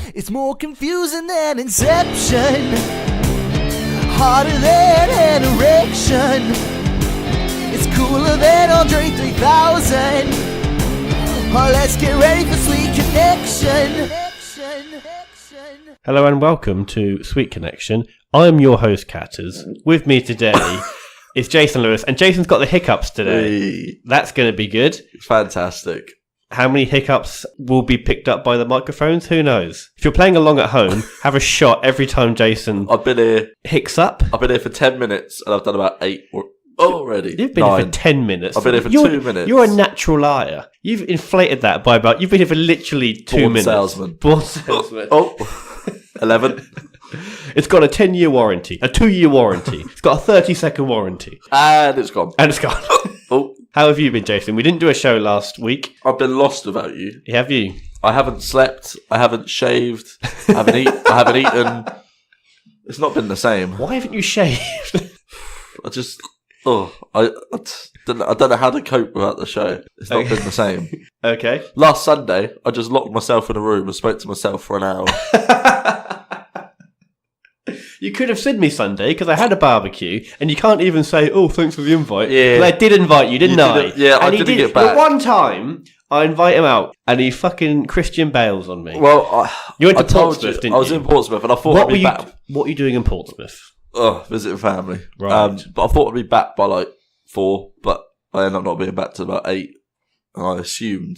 It's more confusing than Inception, harder than an erection. It's cooler than Andre 3000. Oh, let's get ready for Sweet Connection. Hello and welcome to Sweet Connection. I'm your host, Catters. With me today is Jason Lewis, and Jason's got the hiccups today. Hey. That's going to be good. Fantastic. How many hiccups will be picked up by the microphones? Who knows? If you're playing along at home, have a shot every time Jason I've been here for 10 minutes and I've done about 8 already. You've been here for 10 minutes. I've been here for 2 minutes. You're a natural liar. You've inflated that by about... You've been here for literally 2 minutes. Born salesman. 11. It's got a 10-year warranty, a 2-year warranty. It's got a 30-second warranty. And it's gone. Oh. How have you been, Jason? We didn't do a show last week. I've been lost without you. Have you? I haven't slept. I haven't shaved. I haven't eaten. It's not been the same. Why haven't you shaved? I don't know how to cope without the show. It's not been the same. Okay. Last Sunday, I just locked myself in a room and spoke to myself for an hour. You could have seen me Sunday because I had a barbecue, and you can't even say, "Oh, thanks for the invite." Yeah, but I did invite you, didn't I? Yeah, and I didn't get back. But one time, I invite him out, and he fucking Christian bails on me. Well, you went to Portsmouth, didn't you? I was in Portsmouth, and I thought I'd be back. What are you doing in Portsmouth? Visiting family. Right. But I thought I'd be back by like 4, but I ended up not being back till about 8, and I assumed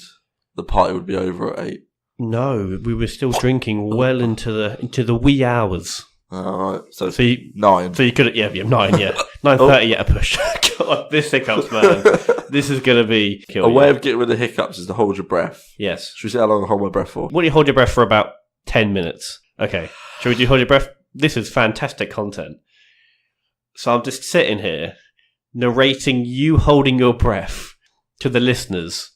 the party would be over at 8. No, we were still drinking well into the wee hours. All right, so 9. So you could, 9, 9:30 at a push. God, this hiccups, man. This is going to be a way of getting rid of hiccups is to hold your breath. Yes. Should we see how long I hold my breath for? What do you hold your breath for? About 10 minutes. Okay. Shall we do hold your breath? This is fantastic content. So I'm just sitting here narrating you holding your breath to the listeners.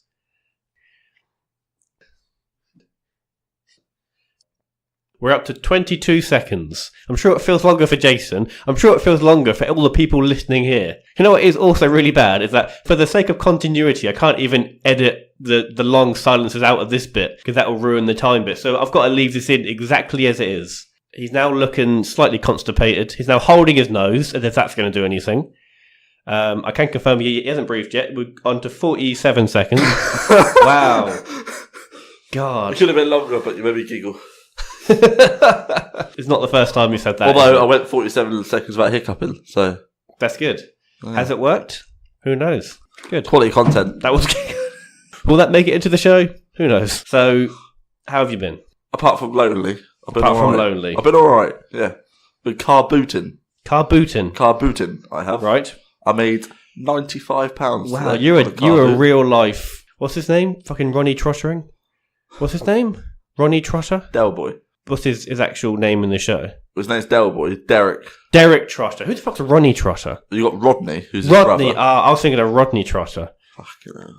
We're up to 22 seconds. I'm sure it feels longer for Jason. I'm sure it feels longer for all the people listening here. You know what is also really bad is that for the sake of continuity, I can't even edit the long silences out of this bit because that will ruin the time bit. So I've got to leave this in exactly as it is. He's now looking slightly constipated. He's now holding his nose as if that's going to do anything. I can confirm he hasn't breathed yet. We're on to 47 seconds. Wow. God. It could have been longer, but you made me giggle. It's not the first time you said that. Although I went 47 seconds without hiccuping, so... That's good. Yeah. Has it worked? Who knows? Good. Quality content. That was good. Will that make it into the show? Who knows? So, how have you been? Apart from lonely. I've been lonely. I've been alright, yeah. Been car booting, I have. Right. I made £95. Wow, you're a real life... What's his name? Fucking Ronnie Trottering? What's his name? Ronnie Trotter? Del Boy. What's his actual name in the show? His name's Del Boy. Derek. Derek Trotter. Who the fuck's Ronnie Trotter? You got Rodney, who's his brother. I was thinking of Rodney Trotter. Fucking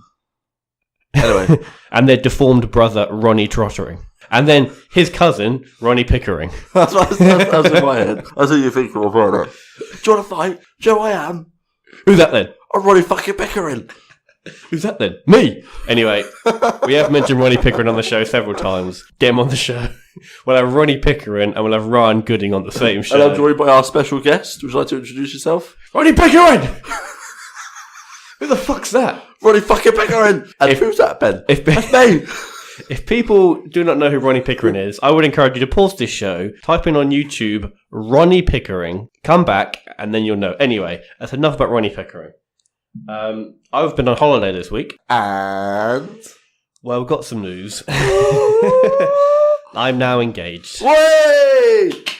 hell. Anyway. And their deformed brother, Ronnie Trottering. And then his cousin, Ronnie Pickering. That's in my head. That's what you think of, brother. Do you want to fight? Do you know who I am? Who's that then? I'm Ronnie fucking Pickering. Who's that then? Me! Anyway, we have mentioned Ronnie Pickering on the show several times. Get him on the show. We'll have Ronnie Pickering and we'll have Ryan Gooding on the same show. And I'm joined by our special guest. Would you like to introduce yourself? Ronnie Pickering! Who the fuck's that? Ronnie fucking Pickering! And who's that, Ben? That's me! If people do not know who Ronnie Pickering is, I would encourage you to pause this show, type in on YouTube, Ronnie Pickering, come back, and then you'll know. Anyway, that's enough about Ronnie Pickering. I've been on holiday this week. And? Well, we've got some news. I'm now engaged. Wait!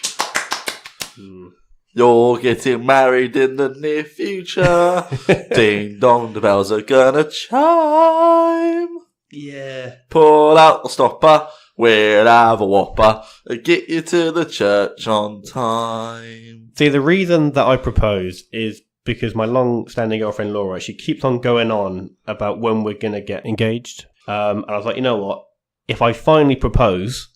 You're getting married in the near future. Ding dong, the bells are gonna chime. Yeah. Pull out the stopper, we'll have a whopper, and get you to the church on time. See, the reason that I proposed is because my long-standing girlfriend Laura, she keeps on going on about when we're going to get engaged. And I was like, you know what? If I finally propose,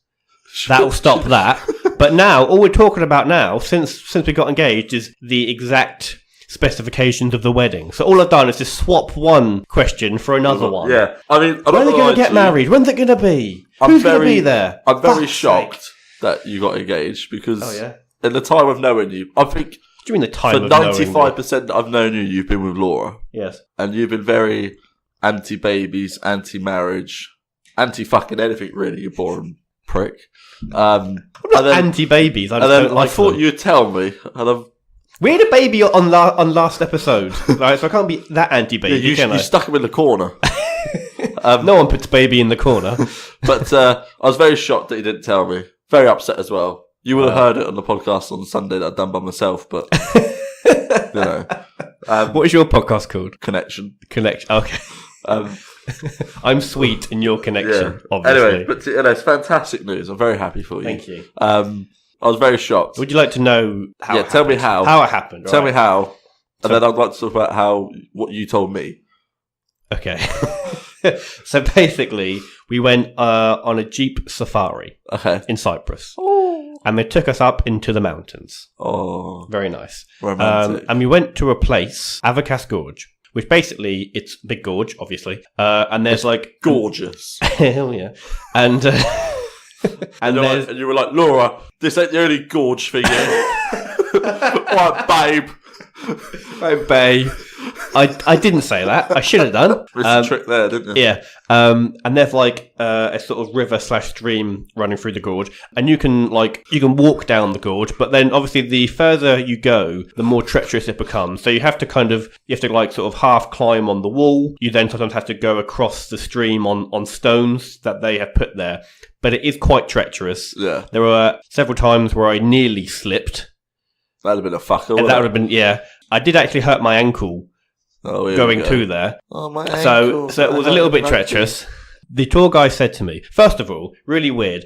that'll stop that. But now, all we're talking about now, since we got engaged, is the exact specifications of the wedding. So all I've done is just swap one question for another one. Yeah. I mean, When are they going to get married? When's it going to be? Who's going to be there? I'm very Fuck's shocked sake. that you got engaged because Oh, yeah? in the time of knowing you, I think Do you mean the time for of knowing 95% that I've known you, you've been with Laura. Yes. And you've been very anti-babies, anti-marriage, anti-fucking anything, really, you boring prick. Anti-babies. I just don't like I thought them. you'd tell me. And I've, We had a baby on last episode, right? So I can't be that anti-baby, you can I? stuck him in the corner. No one puts baby in the corner. But I was very shocked that you didn't tell me. Very upset as well. You would have heard it on the podcast on Sunday that I'd done by myself, but you know, What is your podcast called? connection. Connection. Okay. I'm sweet in your connection, Yeah. obviously. Anyway, but it's fantastic news. I'm very happy for you. Thank you. I was very shocked. Would you like to know how? Yeah, tell me how. How it happened. Tell me right? how, and then I'd like to talk about what you told me. Okay. So basically, we went on a Jeep safari Okay. in Cyprus, Oh, and they took us up into the mountains. Very nice. Romantic. And we went to a place, Avokas Gorge, which basically it's a big gorge, obviously. And there's like gorgeous. hell yeah, and and there's And you were like, Laura, this ain't the only gorge thing here. Alright, babe. oh, babe. I didn't say that. I should have done. Missed the trick there, didn't you? Yeah. And there's like a sort of river/stream running through the gorge, and you can walk down the gorge, but then obviously the further you go, the more treacherous it becomes. So you have to like sort of half climb on the wall. You then sometimes have to go across the stream on stones that they have put there. But it is quite treacherous. Yeah. There were several times where I nearly slipped. That'd have been a fucker. And that would have been, yeah. I did actually hurt my ankle going to there. Oh, my So ankle. it was a little bit treacherous. The tour guy said to me, first of all, really weird.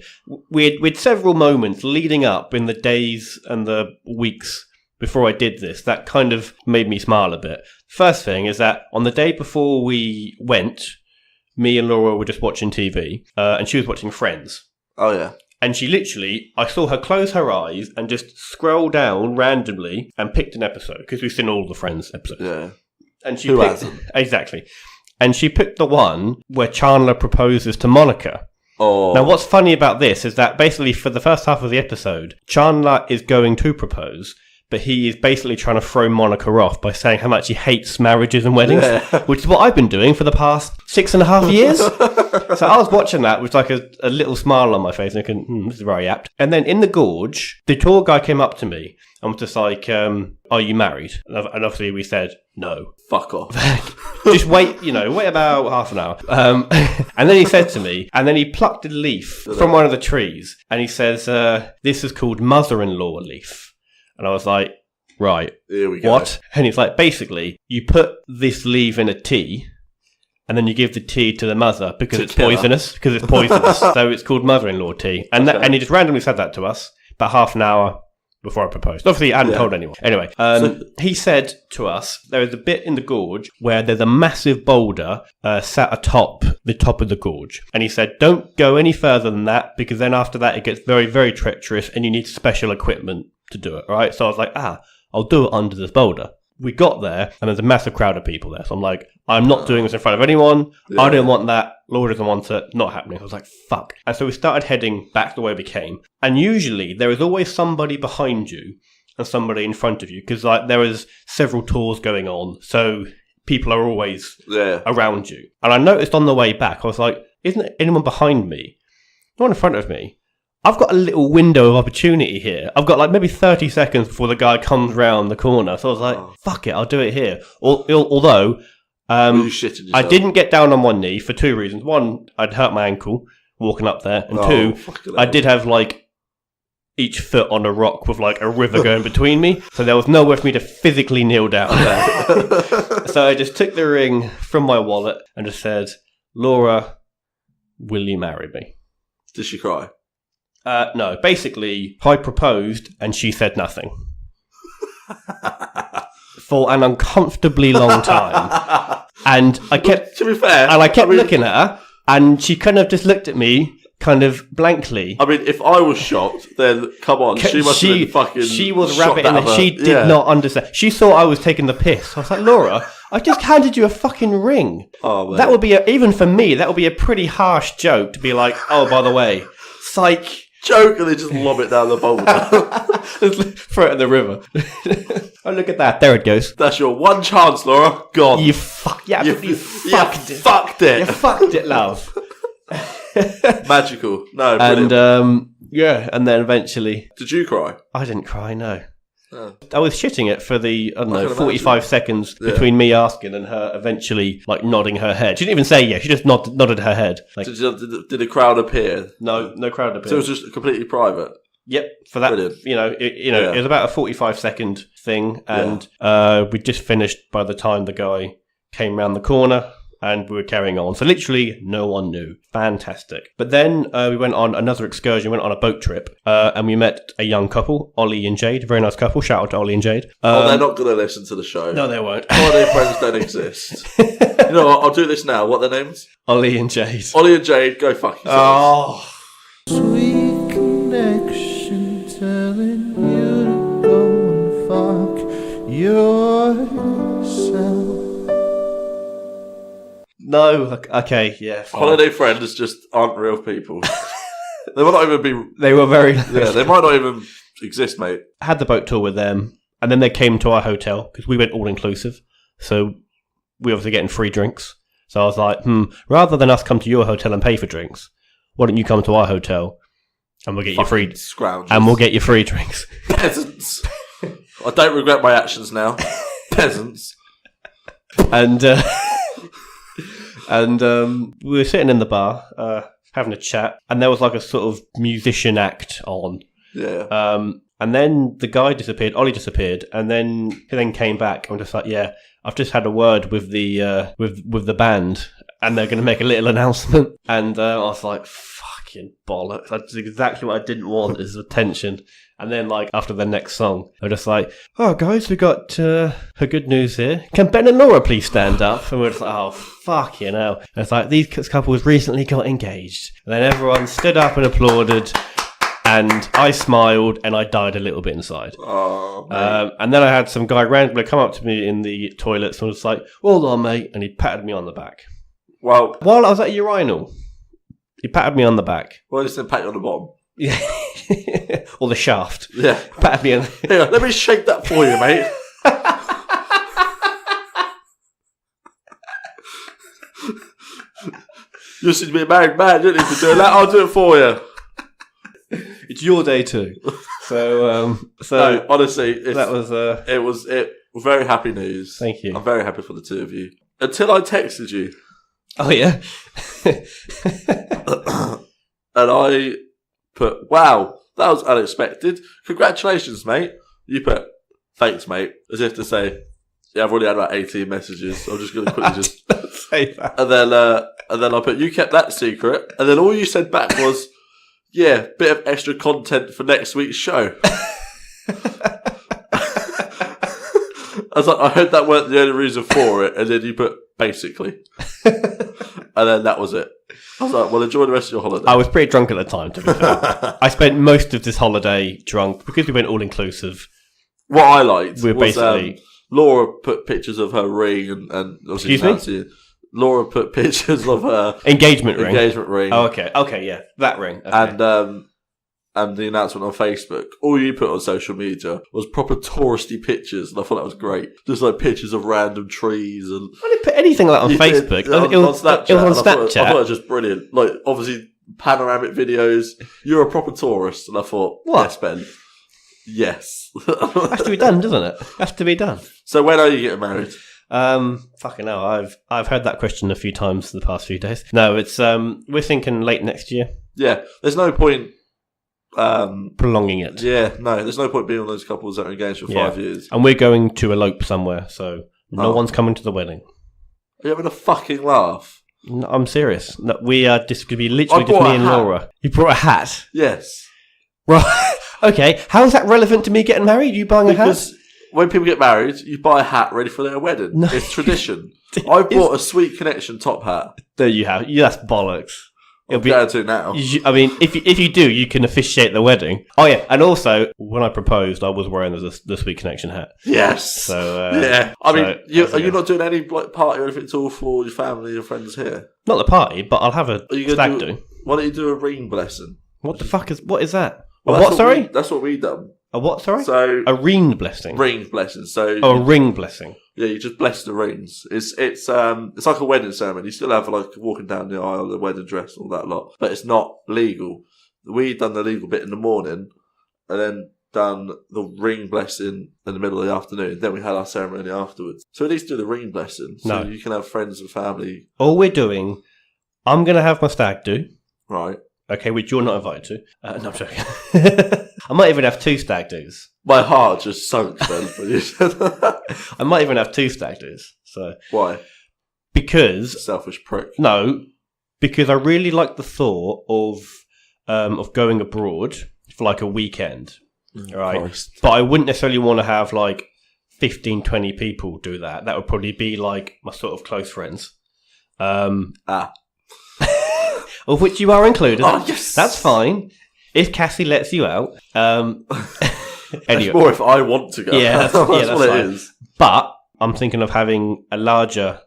We'd several moments leading up in the days and the weeks before I did this that kind of made me smile a bit. First thing is that on the day before we went, me and Laura were just watching TV, and she was watching Friends. Oh, yeah. And she literally, I saw her close her eyes and just scroll down randomly and picked an episode, because we've seen all the Friends episodes. Yeah. And she Who picked, hasn't? Exactly. And she picked the one where Chandler proposes to Monica. Oh. Now, what's funny about this is that basically for the first half of the episode, Chandler is going to propose, but he is basically trying to throw Monica off by saying how much he hates marriages and weddings, which is what I've been doing for the past 6.5 years. So I was watching that with like a little smile on my face, and thinking, this is very apt. And then in the gorge, the tour guy came up to me and was just like, are you married? And obviously we said, no. Fuck off. Just wait about half an hour. And then he said to me, and then he plucked a leaf from one of the trees, and he says, this is called mother-in-law leaf. And I was like, right, Here we go. what? And he's like, basically, you put this leaf in a tea, and then you give the tea to the mother because it's kill her. poisonous. Because it's poisonous. So it's called mother-in-law tea. And and he just randomly said that to us about half an hour before I proposed. Obviously, I hadn't told anyone. Anyway, he said to us, there is a bit in the gorge where there's a massive boulder sat atop the top of the gorge. And he said, don't go any further than that, because then after that it gets very, very treacherous and you need special equipment to do it, right? So I was like, I'll do it under this boulder. We got there, and there's a massive crowd of people there. So I'm like, I'm not doing this in front of anyone. Yeah. I didn't want that. Laura doesn't want it. Not happening. I was like, fuck. And so we started heading back the way we came. And usually there is always somebody behind you and somebody in front of you, because like there is several tours going on. So people are always around you. And I noticed on the way back, I was like, isn't there anyone behind me? No one in front of me. I've got a little window of opportunity here. I've got like maybe 30 seconds before the guy comes round the corner. So I was like, fuck it, I'll do it here. Although, you shitted yourself? I didn't get down on one knee for two reasons. One, I'd hurt my ankle walking up there. And two, I did have like each foot on a rock with like a river going between me. So there was nowhere for me to physically kneel down there. So I just took the ring from my wallet and just said, Laura, will you marry me? Did she cry? No, basically, I proposed and she said nothing. For an uncomfortably long time. And I kept... To be fair... And I kept looking at her, and she kind of just looked at me, kind of blankly. I mean, if I was shocked, then come on, she must have been fucking. She was shocked rabbit in out of there. her- She did not understand. She thought I was taking the piss. I was like, Laura, I just handed you a fucking ring. Oh, man. That would be even for me. That would be a pretty harsh joke to be like, oh, by the way, psych. Joke, and they just lob it down the boulder. Throw it in the river. Oh, look at that. There it goes. That's your one chance, Laura. Gone. You fucked it. You fucked it. You fucked it, love. Magical. No, brilliant. And and then eventually, Did you cry? I didn't cry. No, Oh. I was shitting it for the I don't know can 45 seconds between me asking and her eventually like nodding her head. She didn't even say yes. She just nodded her head. Like Did the crowd appear? no crowd appeared. So it was just completely private. Yep, for that, Brilliant. it was about a 45-second thing, and we just finished by the time the guy came round the corner, and we were carrying on. So literally, no one knew. Fantastic. But then we went on another excursion. Went on a boat trip, and we met a young couple, Ollie and Jade. Very nice couple. Shout out to Ollie and Jade. They're not going to listen to the show. No, they won't. Holiday friends don't exist. You know what? I'll do this now. What are their names? Ollie and Jade. Ollie and Jade, go fuck yourselves. Oh. Sweet connection telling you to go and fuck yourself. No. Okay. Yeah. Fine. Holiday friends just aren't real people. They might not even be. They were very. Yeah, they might not even exist, mate. Had the boat tour with them, and then they came to our hotel because we went all inclusive. So we obviously getting free drinks. So I was like, rather than us come to your hotel and pay for drinks, why don't you come to our hotel and we'll get you free Scroungers. and we'll get you free drinks. Peasants. I don't regret my actions now. Peasants. And we were sitting in the bar having a chat, and there was like a sort of musician act on. Yeah. And then the guy disappeared, Ollie disappeared, and then he then came back. I'm just like, yeah, I've just had a word with the with the band, and they're going to make a little announcement. And I was like, fucking bollocks! That's exactly what I didn't want, is attention. And then, like, after the next song, they're just like, oh, guys, we got her good news here. Can Ben and Laura please stand up? And we're just like, oh, fuck, you know. And it's like, these couples recently got engaged. And then everyone stood up and applauded. And I smiled, and I died a little bit inside. Oh, mate. And then I had some guy randomly come up to me in the toilets and was like, well done, mate. And he patted me on the back. Well, While I was at a urinal, he patted me on the back. well, just then pat you on the bottom. Yeah. Or the shaft. Yeah. Patted me on Here, let me shake that for you, mate. You seem to be a married man, didn't you, for doing that? I'll do it for you. It's your day too. So, No, honestly, it's, that was, it was very happy news. Thank you. I'm very happy for the two of you. Until I texted you, oh yeah. and I put, wow, that was unexpected. Congratulations, mate. You put, thanks, mate. As if to say, yeah, I've already had about 18 messages. I'm just going to quickly just... Say that. And then I put, you kept that secret. And then all you said back was, yeah, bit of extra content for next week's show. I was like, I heard that weren't the only reason for it. And then you put, basically. And then that was it. I was like, well, enjoy the rest of your holiday. I was pretty drunk at the time, to be fair. I spent most of this holiday drunk because we went all inclusive. What I liked We're was basically- Laura put pictures of her ring and obviously Excuse me? Nancy. Laura put pictures of her Engagement ring. engagement ring. Oh, okay. Okay, yeah. That ring. Okay. And the announcement on Facebook. All you put on social media was proper touristy pictures, and I thought that was great. Just like pictures of random trees and I didn't put anything like that on You did, Facebook. on Snapchat. It was on and I thought Snapchat. it was just brilliant. Like obviously panoramic videos. You're a proper tourist, and I thought, What? yes, Ben. Yes. Has to be done, doesn't it? Has to be done. So when are you getting married? Fucking hell, I've heard that question a few times the past few days. No, it's we're thinking late next year, Yeah, there's no point. prolonging it, Yeah, no, there's no point being on those couples that are engaged for Yeah. 5 years. and we're going to elope somewhere, so no Oh. one's coming to the wedding. Are you having a fucking laugh? No, I'm serious. No, we are just going to be literally I just bought me a and hat. Laura. You brought a hat, Yes. right? Okay, how is that relevant to me getting married? You buying a hat? Because when people get married, you buy a hat ready for their wedding. No. It's tradition. I bought a Sweet Connection top hat. There you have. That's bollocks. It'll I'm be. going to now. I mean, if you do, you can officiate the wedding. Oh yeah, and also when I proposed, I was wearing the Sweet Connection hat. Yes. So yeah, I mean, are you not not doing any like party or anything at all for your family and friends here? the party, but I'll have a Are you stag gonna do. Why don't you do a ring blessing? What is that? Well, A that's what? Sorry, that's what we done. a what? Sorry, So a ring blessing. ring blessing. So Oh, a ring blessing. yeah, you just bless the rings. It's like a wedding ceremony. You still have like walking down the aisle, the wedding dress, all that lot, but it's not legal. We done the legal bit in the morning, and then done the ring blessing in the middle of the afternoon. Then we had our ceremony afterwards. So at least do the ring blessing, so No. you can have friends and family. All we're doing, I'm going to have my stag do. Right. Okay, which you're not invited to. No, I'm joking. I might even have 2 stag do's. My heart just sunk then when you said that. I might even have 2 stag do's. So Why? because Selfish prick. because I really like the thought of going abroad for like a weekend, right? Christ. But I wouldn't necessarily want to have like 15, 20 people do that. That would probably be like my sort of close friends. Of which you are included. Oh, yes. That's fine. If Cassie lets you out. It's Anyway, more if I want to go. Yeah, that's that's fine. what it is. but I'm thinking of having a larger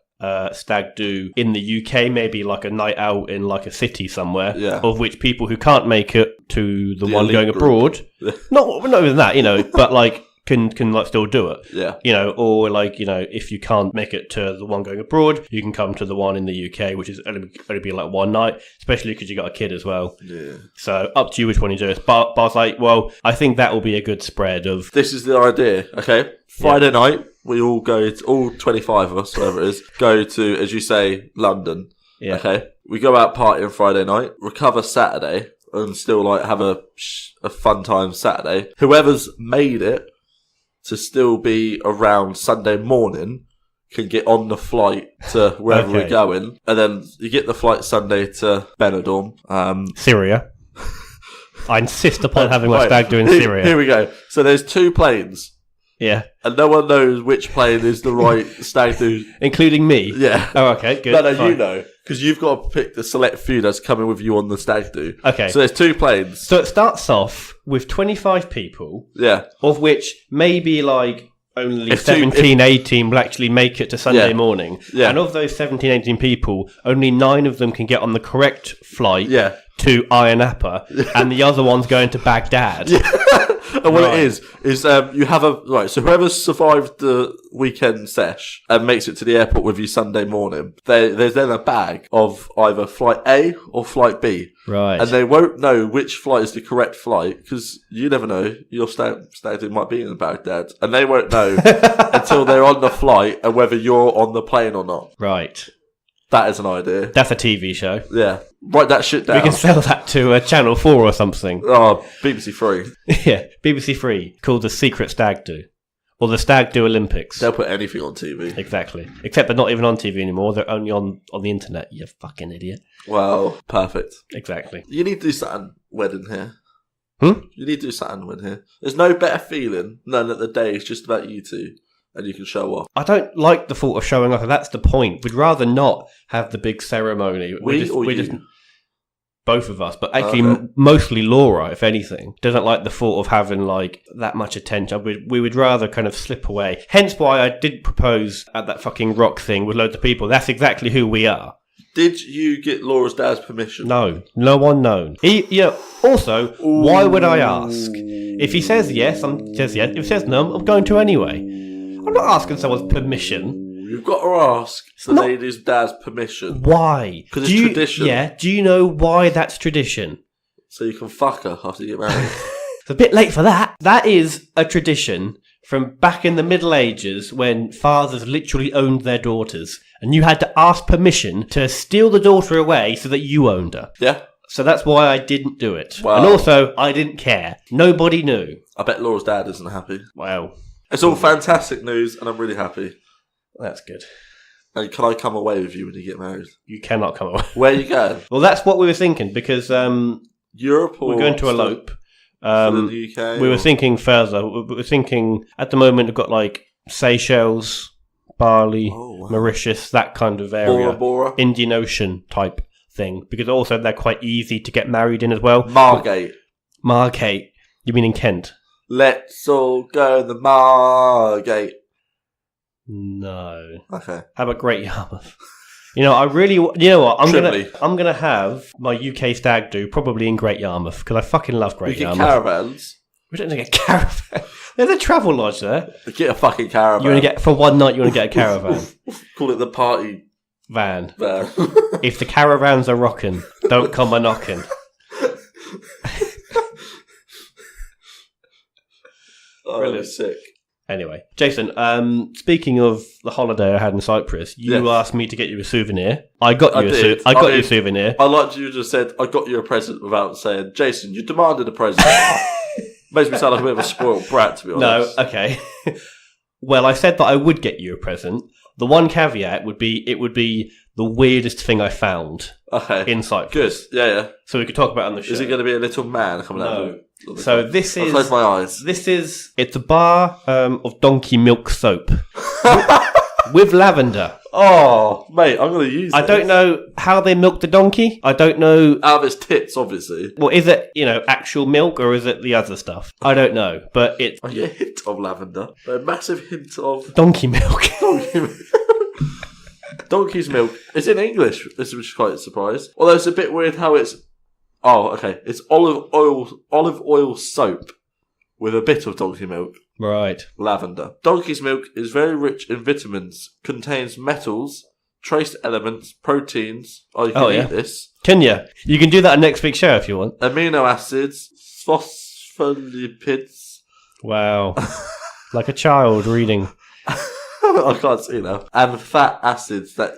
stag do in the UK, maybe like a night out in like a city somewhere, Yeah. of which people who can't make it to the one elite going group. abroad, Yeah. not even that, but like can like still do it. Yeah. Or like, if you can't make it to the one going abroad, you can come to the one in the UK, which is only be like one night, especially because you got a kid as well. Yeah. So up to you which one you do. But I was like, well, I think that will be a good spread of. This is the idea, okay? Friday night, we all go to, all 25 of us, whatever it is, go to, as you say, London. Yeah. Okay? We go out partying Friday night, recover Saturday, and still like have a fun time Saturday. Whoever's made it to still be around Sunday morning can get on the flight to wherever we're Okay. going, and then you get the flight Sunday to Benidorm. Syria. I insist upon having my Right, stag do in here- Syria. Here we go. So there's 2 planes, Yeah. and no one knows which plane is the right stag do. Including me. Yeah. Oh, okay, good. No, fine. you know, because you've got to pick the select few that's coming with you on the stag do. Okay. So there's 2 planes. So it starts off with 25 people, Yeah. of which maybe like only If two- 17, 18 will actually make it to Sunday Yeah. morning. Yeah. And of those 17, 18 people, only 9 of them can get on the correct flight Yeah. to Ayia Napa, and the other one's going to Baghdad. And what Right. it is you have a right. So whoever's survived the weekend sesh and makes it to the airport with you Sunday morning, there's then a bag of either flight A or flight B, Right. and they won't know which flight is the correct flight because you never know. Your stag do might be in Baghdad, and they won't know until they're on the flight and whether you're on the plane or not. Right. That is an idea. That's a TV show. Yeah, write that shit down. We can sell that to Channel 4 or something. Oh, BBC Three. Yeah, BBC Three, called The Secret Stag Do. Or The Stag Do Olympics. They'll put anything on TV. Exactly. Except they're not even on TV anymore. They're only on the internet, you fucking idiot. Well, perfect. Exactly. You need to do something wedding here. Hmm? You need to do something wedding here. There's no better feeling than that the day is just about you two and you can show off. I don't like the thought of showing off. That's the point. We'd rather not have the big ceremony. We or you? Both of us, but actually Okay. mostly Laura, if anything, doesn't like the thought of having like that much attention. We would rather kind of slip away. Hence why I did propose at that fucking rock thing with loads of people. That's exactly who we are. Did you get Laura's dad's permission? No one known. Also, why would I ask? If he says yes, says yes. If he says no, I'm going to anyway. I'm not asking someone's permission. You've got to ask the Not- lady's dad's permission Why? 'Cause it's Do you- tradition. Yeah. Do you know why that's tradition? so you can fuck her after you get married. It's a bit late for that. That is a tradition from back in the Middle Ages when fathers literally owned their daughters, and you had to ask permission to steal the daughter away so that you owned her. Yeah? So that's why I didn't do it. Wow. And also, I didn't care. Nobody knew. I bet Laura's dad isn't happy. Wow. It's all fantastic news and I'm really happy. That's good. And can I come away with you when you get married? You cannot come away. Where are you going? Well, that's what we were thinking because Europe or we're going to elope. still in the UK? We or- were thinking further. We were thinking at the moment we've got like Seychelles, Bali, Oh, wow. Mauritius, that kind of Bora area. Bora. Indian Ocean type thing, because also they're quite easy to get married in as well. Margate. Margate. You mean in Kent? Let's all go to Margate. No. Okay. How about Great Yarmouth? You know, you know what? Tripoli. I'm gonna have my UK stag do probably in Great Yarmouth because I fucking love We Great get Yarmouth. caravans. We don't need to get a caravan. There's a travel lodge there. Get a fucking caravan. You want to get for one night? You want to get a caravan Call it the party van? van. If the caravans are rocking, don't come a knocking. Oh, Brilliant. sick. Anyway, Jason, speaking of the holiday I had in Cyprus, you Yes. asked me to get you a souvenir. I got you did. I got you a souvenir. I liked you just said, I got you a present without saying, Jason, you demanded a present. Makes me sound like a bit of a spoiled brat, to be No, honest. okay. Well, I said that I would get you a present. The one caveat would be it would be the weirdest thing I found Okay. in Cyprus. Good. Yeah. So we could talk about it on the show. Is it going to be a little man coming out No. of the So this I'll is close my eyes. it's a bar of donkey milk soap with lavender. Oh, mate, I'm going to use I this. don't know how they milk the donkey. I don't know. Out of its tits, obviously. Well, is it, actual milk or is it the other stuff? I don't know, but it's I get a hint of lavender. A massive hint of donkey milk. donkey milk. Donkey's milk. It's in English, which is quite a surprise. Although it's a bit weird how it's... Oh, okay. It's olive oil soap with a bit of donkey milk. Right. Lavender. Donkey's milk is very rich in vitamins, contains metals, trace elements, proteins. Oh, you can yeah. eat this. Can you? You can do that on next week's show if you want. Amino acids, phospholipids. Wow. Like a child reading. I can't see now. And fat acids that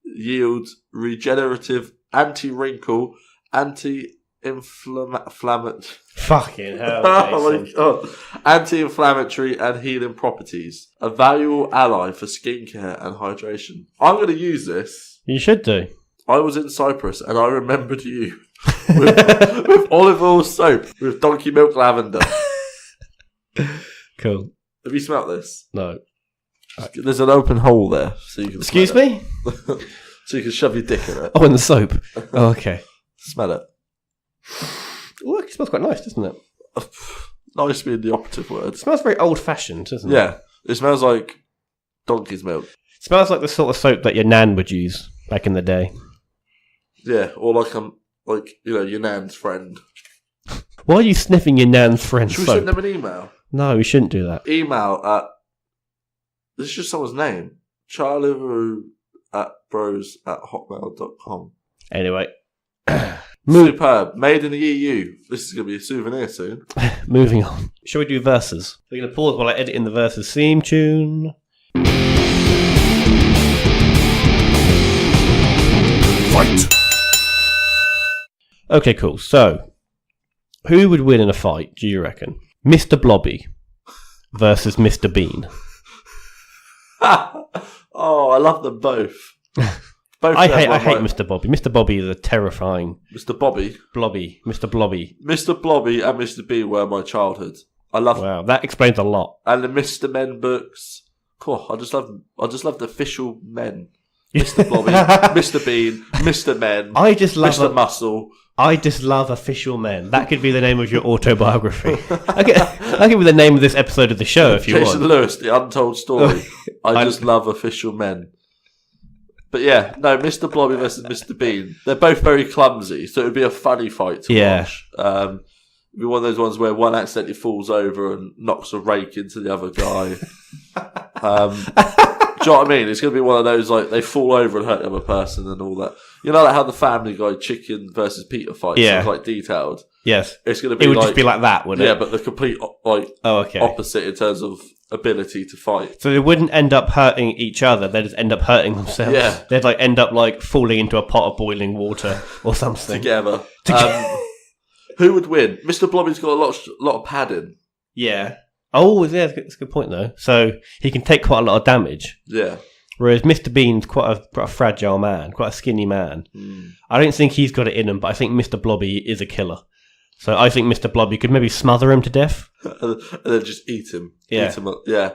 yield regenerative, anti-wrinkle, anti-inflammatory. Fucking hell, Oh Jason. my god. Anti-inflammatory and healing properties. A valuable ally for skincare and hydration. I'm going to use this. You should do. I was in Cyprus and I remembered you with olive oil soap with donkey milk lavender. Cool. Have you smelt this? No. There's an open hole there, so you can. Excuse smell me? it. So you can shove your dick in it. Oh, in the soap. Oh, okay. Smell it. Look, it smells quite nice, doesn't it? Nice being the operative word. It smells very old-fashioned, doesn't it? Yeah, it smells like donkey's milk. It smells like the sort of soap that your nan would use back in the day. Yeah, or like your nan's friend. Why are you sniffing your nan's friend's Should we send soap? them an email? No, we shouldn't do that. Email at. This is just someone's name. charliveroo@bros@hotmail.com. Anyway. Superb. Made in the EU. This is going to be a souvenir soon. Moving on. Shall we do verses? We're going to pause while I edit in the verses theme tune. Fight! Okay, cool. So, who would win in a fight, do you reckon? Mr. Blobby versus Mr. Bean. Oh, I love them both. Both I have hate one right. Mr. Bobby. Mr. Bobby is a terrifying Mr. Bobby. Blobby. Mr. Blobby. Mr. Blobby and Mr. B were my childhood. I love Wow, that explains a lot. and the Mr. Men books. Cool. I just love the official men. Mr. Blobby, Mr. Bean, Mr. Men, I just Mr. Muscle. I just love official men. That could be the name of your autobiography. That could be the name of this episode of the show if you Jason want. Lewis, the untold story. I just love official men. But yeah, no, Mr. Blobby versus Mr. Bean. They're both very clumsy, so it would be a funny fight to Yeah. watch. It'd be one of those ones where one accidentally falls over and knocks a rake into the other guy. Do you know what I mean? It's going to be one of those, like, they fall over and hurt the other person and all that. You know, like how the Family Guy chicken versus Peter fight Yeah. is, like, detailed? Yes. It's going to be It would like... just be like that, wouldn't yeah, it? but the complete, like, Oh, okay. opposite in terms of ability to fight. So they wouldn't end up hurting each other, they'd just end up hurting themselves. Yeah. They'd like end up like falling into a pot of boiling water or something. Together. Who would win? Mr. Blobby's got a lot of padding. Yeah. Oh, yeah, that's a good point though. So he can take quite a lot of damage. Yeah. Whereas Mr. Bean's quite a fragile man, quite a skinny man. I don't think he's got it in him, but I think Mr. Blobby is a killer. So I think Mr. Blobby could maybe smother him to death. And then just eat him. Yeah. Eat him up. Yeah.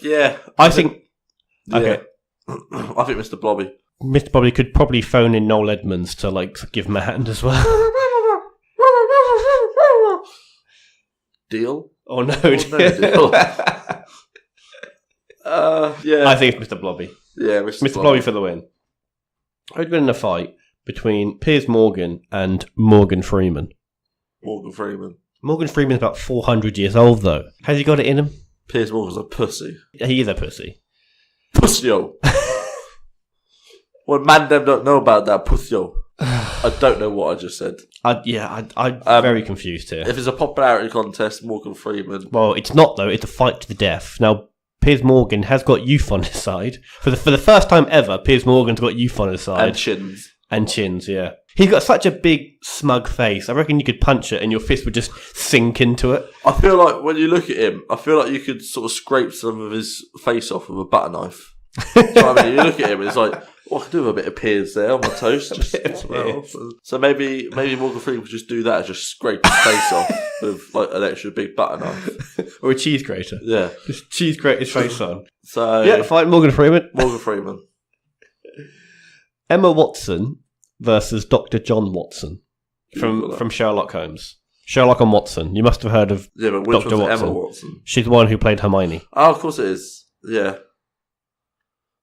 Yeah. I think... Yeah. Okay. I think Mr. Blobby. Mr. Bobby could probably phone in Noel Edmonds to like give him a hand as well. Deal? Oh no, no deal. Yeah. I think it's Mr. Blobby. Yeah, Mr. Blobby for the win. I'd been in a fight between Piers Morgan and Morgan Freeman. Morgan Freeman. Morgan Freeman's about 400 years old, though. Has he got it in him? Piers Morgan's a pussy. He is a pussy. Pussy-o. What man them don't know about that pussy-o? I don't know what I just said. I'm very confused here. If it's a popularity contest, Morgan Freeman. Well, it's not, though. It's a fight to the death. Now, Piers Morgan has got youth on his side. For the first time ever, Piers Morgan's got youth on his side. And chins. And chins, yeah. He's got such a big, smug face. I reckon you could punch it and your fist would just sink into it. I feel like when you look at him, I feel like you could sort of scrape some of his face off with a butter knife. So I mean, you look at him, it's like, I could do a bit of Piers there on my toast. So maybe Morgan Freeman could just do that, just scrape his face off with like an extra big butter knife. Or a cheese grater. Yeah. Just cheese grate his face on. So yeah, fight Morgan Freeman. Morgan Freeman. Emma Watson versus Dr. John Watson from Sherlock Holmes. Sherlock and Watson. You must have heard of but which Dr. one's Watson. Emma Watson? She's the one who played Hermione. Oh, of course it is. Yeah.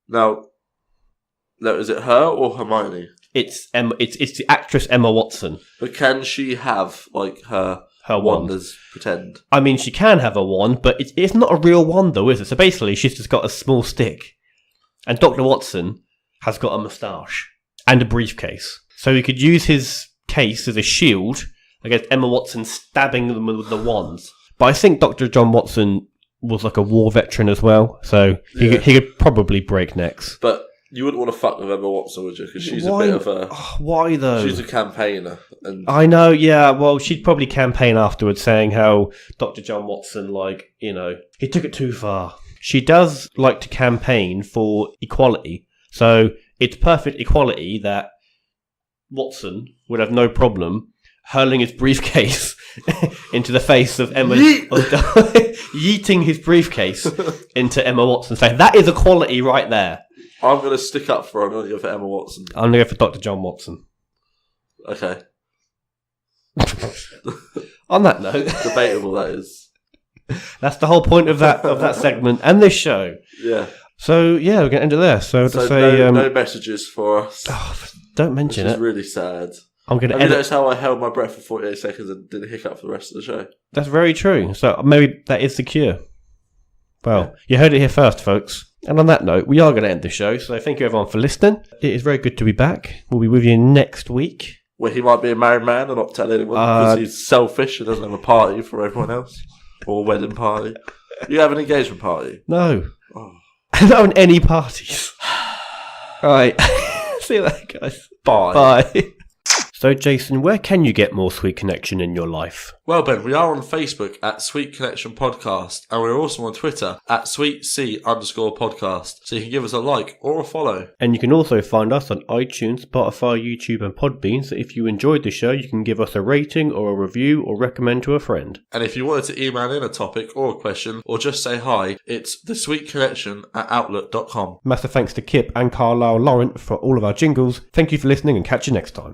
Now, is it her or Hermione? It's Emma. It's the actress Emma Watson. But can she have like her wand as pretend? I mean, she can have a wand, but it's not a real wand, though, is it? So basically, she's just got a small stick, and Dr. Watson has got a moustache and a briefcase, so he could use his case as a shield against Emma Watson stabbing them with the wands. But I think Dr. John Watson was like a war veteran as well, so he could probably break necks. But you wouldn't want to fuck with Emma Watson, would you? Because she's a bit of a... Why, though? She's a campaigner. And I know, yeah. Well, she'd probably campaign afterwards saying how Dr. John Watson, like, you know, he took it too far. She does like to campaign for equality. So it's perfect equality that Watson would have no problem hurling his briefcase into the face of Emma... yeeting his briefcase into Emma Watson's face. That is equality right there. I'm going to stick up for her. I'm going to go for Emma Watson. I'm going to go for Dr. John Watson. Okay. On that note... Debatable, that is. That's the whole point of that segment and this show. Yeah. So, yeah, we're going to end it there. So to say... no messages for us. Oh, don't mention Which it. is really sad. I'm going to edit. You notice how I held my breath for 48 seconds and didn't hiccup for the rest of the show? That's very true. So maybe that is the cure. Well, you heard it here first, folks. And on that note, we are going to end the show. So thank you, everyone, for listening. It is very good to be back. We'll be with you next week. Where he might be a married man and not tell anyone because he's selfish and doesn't have a party for everyone else. Or a wedding party. You have an engagement party? No. Oh. I don't own any parties. All right. See you later, guys. Bye. Bye. So, Jason, where can you get more Sweet Connection in your life? Well, Ben, we are on Facebook at Sweet Connection Podcast, and we're also on Twitter at SweetC_podcast. So you can give us a like or a follow. And you can also find us on iTunes, Spotify, YouTube, and Podbean. So if you enjoyed the show, you can give us a rating or a review or recommend to a friend. And if you wanted to email in a topic or a question or just say hi, it's thesweetconnection@outlook.com. Massive thanks to Kip and Carlisle Laurent for all of our jingles. Thank you for listening and catch you next time.